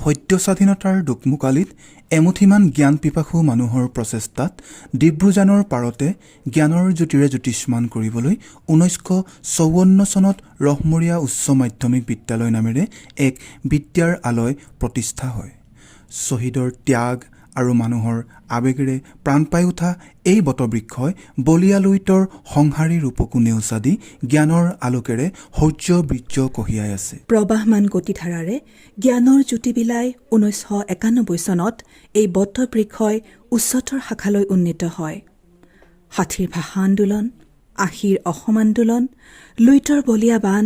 সত্য স্বাধীনতাৰ দুকমুকালিত এমুঠিমান জ্ঞান পিপাসু মানুহৰ প্ৰচেষ্টাত ডিব্ৰুজানৰ পাৰতে জ্ঞানৰ জ্যোতিৰে জ্যোতিষ্মান কৰিবলৈ 1954 চনত ৰহমৰীয়া উচ্চ মাধ্যমিক বিদ্যালয় নামেৰে এক বিদ্যাৰ আলয় প্ৰতিষ্ঠা হয়। শ্বহীদৰ ত্যাগ আৰু মানুহৰ আবেগেৰে প্ৰাণ পাই উঠা এই বটবৃক্ষই বলিয়ালুইতৰ সংহাৰী ৰূপকো নেওচা দি জ্ঞানৰ আলোকেৰে শৌৰ্য বীৰ্য কঢ়িয়াই আছে। প্ৰবাহমান গতিধাৰাৰে জ্ঞানৰ জ্যোতি বিলাই 1991 চনত এই বটবৃক্ষই উচ্চতৰ শাখালৈ উন্নীত হয়। 60ৰ ভাষা আন্দোলন, 80ৰ অসম আন্দোলন, লুইতৰ বলিয়া বান,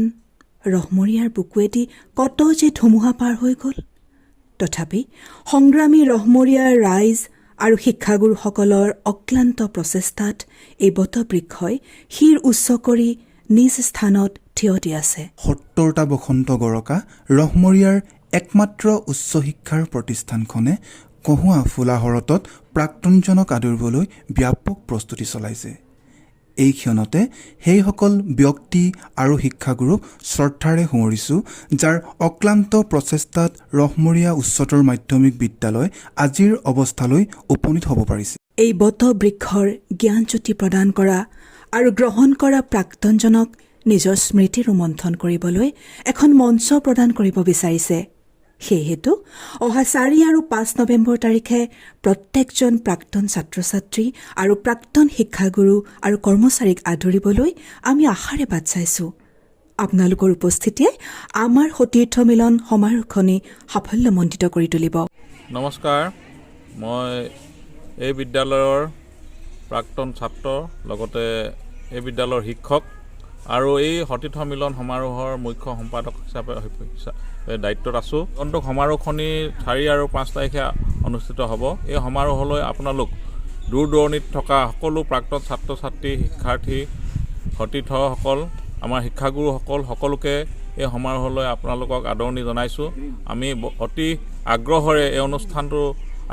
ৰহমৰীয়াৰ বুকুৱেদি কত যে ধুমুহা পাৰ হৈ গ'ল। তথাপি সংগ্ৰামী ৰহমৰীয়াৰ ৰাইজ আৰু শিক্ষাগুৰুসকলৰ অক্লান্ত প্ৰচেষ্টাত এই বটবৃক্ষই শিৰ উচ্চ কৰি নিজ স্থানত থিয় দি আছে। 70টা বসন্ত গৰকা ৰহমৰীয়াৰ একমাত্ৰ উচ্চ শিক্ষাৰ প্ৰতিষ্ঠানখনে কহুৱা ফুলাহৰতত প্ৰাক্তনজনক আদৰিবলৈ ব্যাপক প্ৰস্তুতি চলাইছে। এই ক্ষণতে সেইসকল ব্যক্তি আৰু শিক্ষাগুৰুক শ্ৰদ্ধাৰে সোঁৱৰিছোঁ, যাৰ অক্লান্ত প্ৰচেষ্টাত ৰহমৰীয়া উচ্চতৰ মাধ্যমিক বিদ্যালয় আজিৰ অৱস্থালৈ উপনীত হ'ব পাৰিছে। এই বটবৃক্ষৰ জ্ঞানজ্যোতি প্ৰদান কৰা আৰু গ্ৰহণ কৰা প্ৰাক্তনজনক নিজৰ স্মৃতি ৰোমন্থন কৰিবলৈ এখন মঞ্চ প্ৰদান কৰিব বিচাৰিছে। সেয়েহেতু অহা 4 আৰু 5 নৱেম্বৰ তাৰিখে প্ৰত্যেকজন প্ৰাক্তন ছাত্ৰ ছাত্ৰী আৰু প্ৰাক্তন শিক্ষাগুৰু আৰু কৰ্মচাৰীক আদৰিবলৈ আমি আশাৰে বাট চাইছোঁ। আপোনালোকৰ উপস্থিতিয়ে আমাৰ সতীৰ্থ মিলন সমাৰোহখনি সাফল্যমণ্ডিত কৰি তুলিব। নমস্কাৰ, মই এই বিদ্যালয়ৰ প্ৰাক্তন ছাত্ৰ, লগতে এই বিদ্যালয়ৰ শিক্ষক আৰু এই সতীৰ্থ মিলন সমাৰোহৰ মুখ্য সম্পাদক হিচাপে দায়িত্বত আছোঁ। আগন্তুক সমাৰোহখনি 4 আৰু 5 তাৰিখে অনুষ্ঠিত হ'ব। এই সমাৰোহলৈ আপোনালোক দূৰ দূৰণিত থকা সকলো প্ৰাক্তন ছাত্ৰ ছাত্ৰী, শিক্ষাৰ্থী, সতীৰ্থসকল, আমাৰ শিক্ষাগুৰুসকল সকলোকে এই সমাৰোহলৈ আপোনালোকক আদৰণি জনাইছোঁ। আমি অতি আগ্ৰহেৰে এই অনুষ্ঠানটো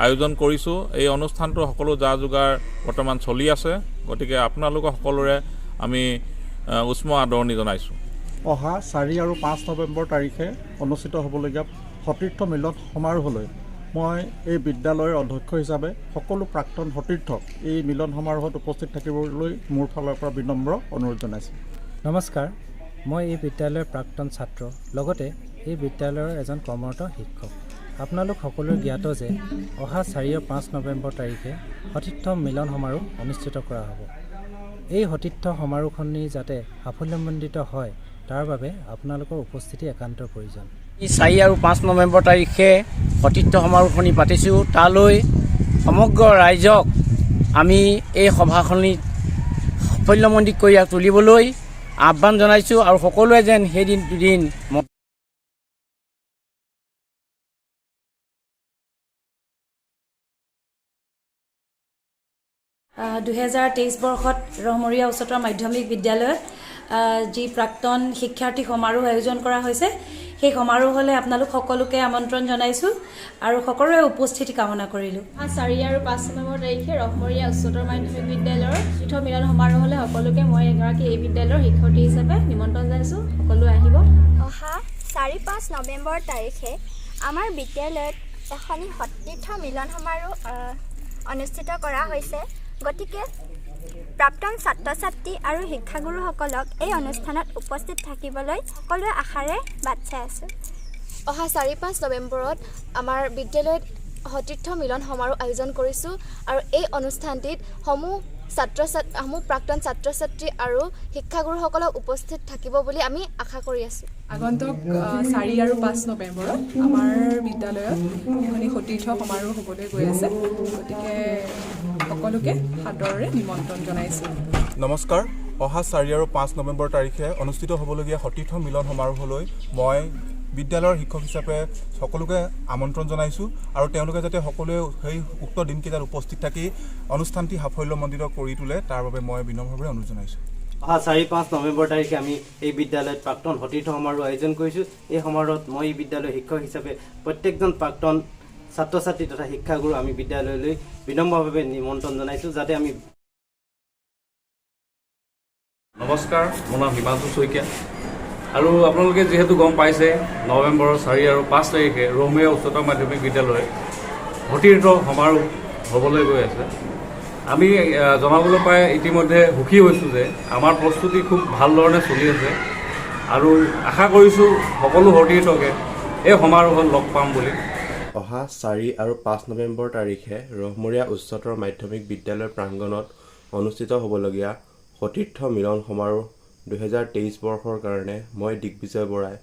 আয়োজন কৰিছোঁ। এই অনুষ্ঠানটো সকলো যা যোগাৰ বৰ্তমান চলি আছে, গতিকে আপোনালোকৰ সকলোৰে আমি উষ্ম আদৰণি জনাইছোঁ। অহা 4 আৰু 5 নৱেম্বৰ তাৰিখে অনুষ্ঠিত হ'বলগীয়া সতীৰ্থ মিলন সমাৰোহলৈ মই এই বিদ্যালয়ৰ অধ্যক্ষ হিচাপে সকলো প্ৰাক্তন সতীৰ্থক এই মিলন সমাৰোহত উপস্থিত থাকিবলৈ মোৰ ফালৰ পৰা বিনম্ৰ অনুৰোধ জনাইছোঁ। নমস্কাৰ, মই এই বিদ্যালয়ৰ প্ৰাক্তন ছাত্ৰ, লগতে এই বিদ্যালয়ৰ এজন কৰ্মৰত শিক্ষক। আপোনালোক সকলোৱে জ্ঞাত যে অহা 4 আৰু 5 নৱেম্বৰ তাৰিখে সতীৰ্থ মিলন সমাৰোহ অনুষ্ঠিত কৰা হ'ব। এই সতীৰ্থ সমাৰোহখনি যাতে সাফল্যমণ্ডিত হয়, তাৰ বাবে আপোনালোকৰ উপস্থিতি একান্ত প্ৰয়োজন। 4 আৰু 5 নৱেম্বৰ তাৰিখে সতীৰ্থ সমাৰোহখনি পাতিছোঁ। তালৈ সমগ্ৰ ৰাইজক আমি এই সভাখনি সাফল্যমণ্ডিত কৰি তুলিবলৈ আহ্বান জনাইছোঁ আৰু সকলোৱে যেন সেইদিন দুদিন 2023 বৰ্ষত ৰহমৰীয়া উচ্চতৰ মাধ্যমিক বিদ্যালয়ত যি প্ৰাক্তন শিক্ষাৰ্থী সমাৰোহ আয়োজন কৰা হৈছে, সেই সমাৰোহলৈ আপোনালোক সকলোকে আমন্ত্ৰণ জনাইছোঁ আৰু সকলোৰে উপস্থিতি কামনা কৰিলোঁ। 4 আৰু 5 নৱেম্বৰ তাৰিখে ৰহমৰীয়া উচ্চতৰ মাধ্যমিক বিদ্যালয়ৰ সতীৰ্থ মিলন সমাৰোহলৈ সকলোকে মই এগৰাকী এই বিদ্যালয়ৰ শিক্ষাৰ্থী হিচাপে নিমন্ত্ৰণ জনাইছোঁ। সকলোৱে আহিব। অহা 4-5 নৱেম্বৰ তাৰিখে আমাৰ বিদ্যালয়ত এখনি সতীৰ্থ মিলন সমাৰোহ অনুষ্ঠিত কৰা হৈছে। গতিকে প্ৰাক্তন ছাত্ৰ ছাত্ৰী আৰু শিক্ষাগুৰুসকলক এই অনুষ্ঠানত উপস্থিত থাকিবলৈ সকলোৱে আশাৰে বাট চাই আছোঁ। অহা 4-5 নৱেম্বৰত আমাৰ বিদ্যালয়ত সতীৰ্থ মিলন সমাৰোহ আয়োজন কৰিছোঁ আৰু এই অনুষ্ঠানটিত সমূহ প্ৰাক্তন ছাত্ৰ ছাত্ৰী আৰু শিক্ষাগুৰুসকলক উপস্থিত থাকিব বুলি আমি আশা কৰি আছোঁ। আগন্তুক 4 আৰু 5 নৱেম্বৰত আমাৰ বিদ্যালয়ত এখনি সতীৰ্থ সমাৰোহ হ'বলৈ গৈ আছে। গতিকে সকলোকে সাদৰেৰে নিমন্ত্ৰণ জনাইছোঁ। নমস্কাৰ, অহা 4 আৰু 5 নৱেম্বৰ তাৰিখে অনুষ্ঠিত হ'বলগীয়া সতীৰ্থ মিলন সমাৰোহলৈ মই বিদ্যালয়ৰ শিক্ষক হিচাপে সকলোকে আমন্ত্ৰণ জনাইছোঁ আৰু তেওঁলোকে যাতে সকলোৱে সেই উক্ত দিনকেইটাত উপস্থিত থাকি অনুষ্ঠানটি সাফল্যমণ্ডিত কৰি তোলে, তাৰ বাবে মই বিনম্ৰভাৱে অনুৰোধ জনাইছোঁ। অহা 4-5 নৱেম্বৰ তাৰিখে আমি এই বিদ্যালয়ত প্ৰাক্তন সতীৰ্থ সমাৰোহ আয়োজন কৰিছোঁ। এই সমাৰোহত মই এই বিদ্যালয়ৰ শিক্ষক হিচাপে প্ৰত্যেকজন প্ৰাক্তন ছাত্ৰ ছাত্ৰী তথা শিক্ষাগুৰু আমি বিদ্যালয়লৈ বিনম্ৰভাৱে নিমন্ত্ৰণ জনাইছোঁ, যাতে আমি। নমস্কাৰ, মোৰ নাম হিমাংশু শইকীয়া। আৰু আপোনালোকে যিহেতু গম পাইছে নৱেম্বৰৰ 4 আৰু 5 তাৰিখে ৰহমৰীয়া উচ্চতৰ মাধ্যমিক বিদ্যালয় সতীৰ্থ সমাৰোহ হ'বলৈ গৈ আছে। আমি জনাবলৈ পাই ইতিমধ্যে সুখী হৈছোঁ যে আমাৰ প্ৰস্তুতি খুব ভাল ধৰণে চলি আছে আৰু আশা কৰিছোঁ সকলো সতীৰ্থকে এই সমাৰোহত লগ পাম বুলি। অহা 4 আৰু 5 নৱেম্বৰ তাৰিখে ৰহমৰীয়া উচ্চতৰ মাধ্যমিক বিদ্যালয় প্ৰাংগণত অনুষ্ঠিত হ'বলগীয়া সতীৰ্থ মিলন সমাৰোহ 2023 বৰ্ষৰ কাৰণে মই দিগ্বিজয় বৰাই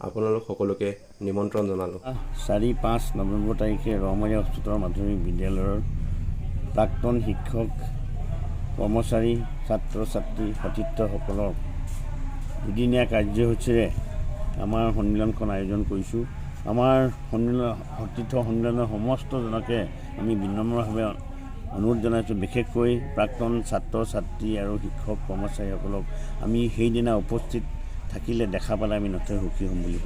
আপোনালোক সকলোকে নিমন্ত্ৰণ জনালোঁ। 4-5 নৱেম্বৰ তাৰিখে ৰহমৰীয়া উচ্চতৰ মাধ্যমিক বিদ্যালয়ৰ প্ৰাক্তন শিক্ষক কৰ্মচাৰী ছাত্ৰ ছাত্ৰী সতীৰ্থসকলক দুদিনীয়া কাৰ্যসূচীৰে আমাৰ সন্মিলনখন আয়োজন কৰিছোঁ। আমাৰ সতীৰ্থ সন্মিলনৰ সমস্তজনকে আমি বিনম্ৰভাৱে অনুৰোধ জনাইছোঁ, বিশেষকৈ প্ৰাক্তন ছাত্ৰ ছাত্ৰী আৰু শিক্ষক কৰ্মচাৰীসকলক আমি সেইদিনা উপস্থিত থাকিলে দেখা পালে আমি নথৈ সুখী হ'ম বুলি